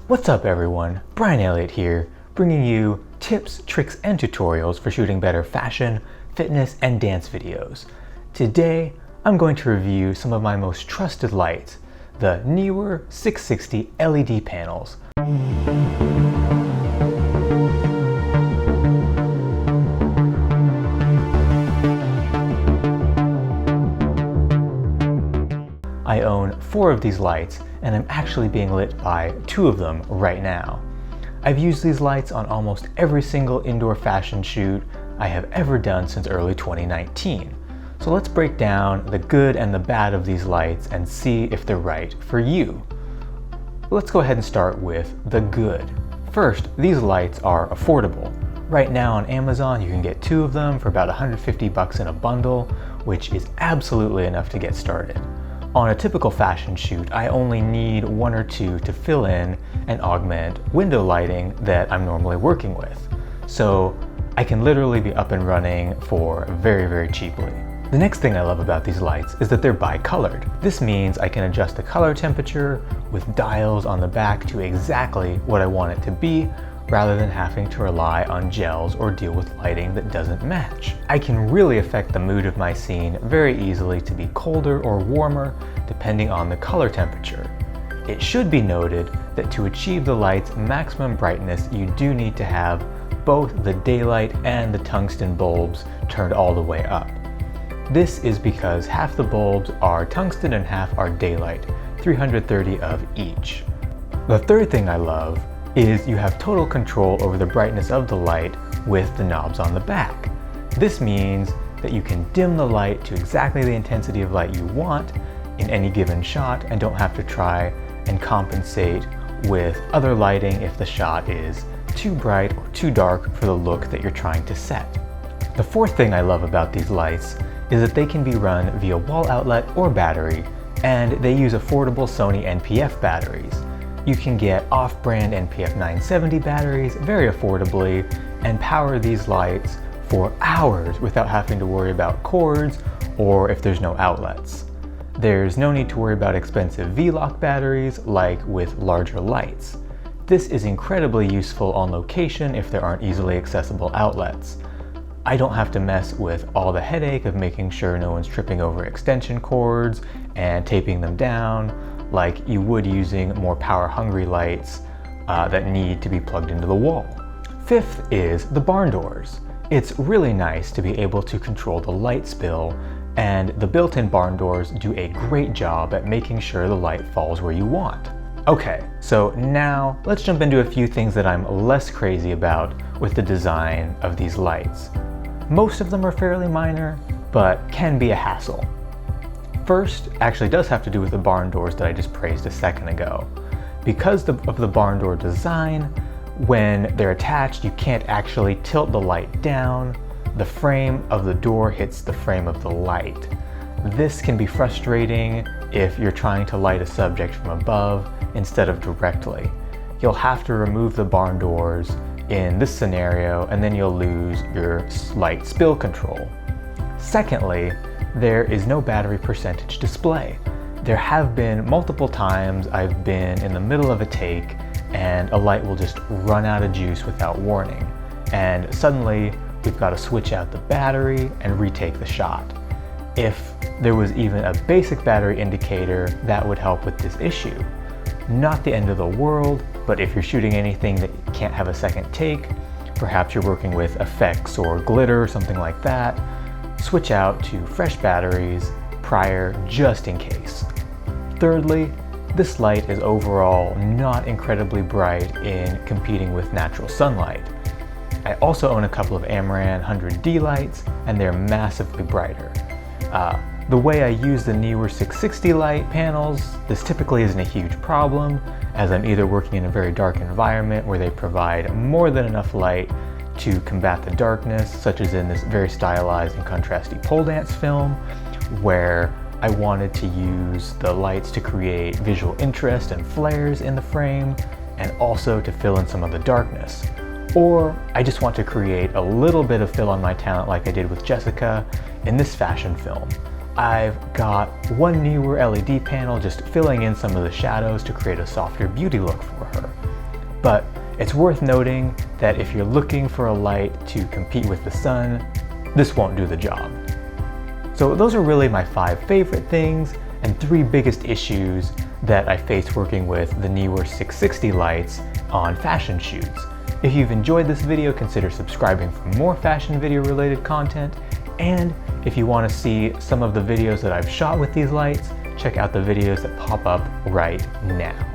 What's up everyone, Brian Elliott here, bringing you tips, tricks, and tutorials for shooting better fashion, fitness, and dance videos. Today, I'm going to review some of my most trusted lights, the Neewer 660 LED panels. I own 4 of these lights, and I'm actually being lit by 2 of them right now. I've used these lights on almost every single indoor fashion shoot I have ever done since early 2019. So let's break down the good and the bad of these lights and see if they're right for you. Let's go ahead and start with the good. First, these lights are affordable. Right now on Amazon, you can get 2 of them for about $150 in a bundle, which is absolutely enough to get started. On a typical fashion shoot, I only need 1 or 2 to fill in and augment window lighting that I'm normally working with. So I can literally be up and running for very, very cheaply. The next thing I love about these lights is that they're bi-colored. This means I can adjust the color temperature with dials on the back to exactly what I want it to be, rather than having to rely on gels or deal with lighting that doesn't match. I can really affect the mood of my scene very easily to be colder or warmer depending on the color temperature. It should be noted that to achieve the light's maximum brightness, you do need to have both the daylight and the tungsten bulbs turned all the way up. This is because half the bulbs are tungsten and half are daylight, 330 of each. The third thing I love is you have total control over the brightness of the light with the knobs on the back. This means that you can dim the light to exactly the intensity of light you want in any given shot and don't have to try and compensate with other lighting if the shot is too bright or too dark for the look that you're trying to set. The fourth thing I love about these lights is that they can be run via wall outlet or battery, and they use affordable Sony NPF batteries. You can get off-brand NPF 970 batteries very affordably and power these lights for hours without having to worry about cords or if there's no outlets. There's no need to worry about expensive V-Lock batteries like with larger lights. This is incredibly useful on location if there aren't easily accessible outlets. I don't have to mess with all the headache of making sure no one's tripping over extension cords and taping them down, like you would using more power-hungry lights that need to be plugged into the wall. Fifth is the barn doors. It's really nice to be able to control the light spill, and the built-in barn doors do a great job at making sure the light falls where you want. Okay, so now let's jump into a few things that I'm less crazy about with the design of these lights. Most of them are fairly minor, but can be a hassle. First, actually does have to do with the barn doors that I just praised a second ago. Because of the barn door design, when they're attached, you can't actually tilt the light down. The frame of the door hits the frame of the light. This can be frustrating if you're trying to light a subject from above instead of directly. You'll have to remove the barn doors in this scenario, and then you'll lose your light spill control. Secondly, there is no battery percentage display. There have been multiple times I've been in the middle of a take and a light will just run out of juice without warning, and suddenly we've got to switch out the battery and retake the shot. If there was even a basic battery indicator, that would help with this issue. Not the end of the world, but if you're shooting anything that can't have a second take, perhaps you're working with effects or glitter or something like that, switch out to fresh batteries prior just in case. Thirdly, this light is overall not incredibly bright in competing with natural sunlight. I also own a couple of Amaran 100D lights, and they're massively brighter. The way I use the Neewer 660 light panels, this typically isn't a huge problem, as I'm either working in a very dark environment where they provide more than enough light to combat the darkness, such as in this very stylized and contrasty pole dance film, where I wanted to use the lights to create visual interest and flares in the frame, and also to fill in some of the darkness. Or I just want to create a little bit of fill on my talent like I did with Jessica in this fashion film. I've got one Neewer LED panel just filling in some of the shadows to create a softer beauty look for her. But it's worth noting that if you're looking for a light to compete with the sun, this won't do the job. So those are really my 5 favorite things and 3 biggest issues that I faced working with the Neewer 660 lights on fashion shoots. If you've enjoyed this video, consider subscribing for more fashion video related content. And if you want to see some of the videos that I've shot with these lights, check out the videos that pop up right now.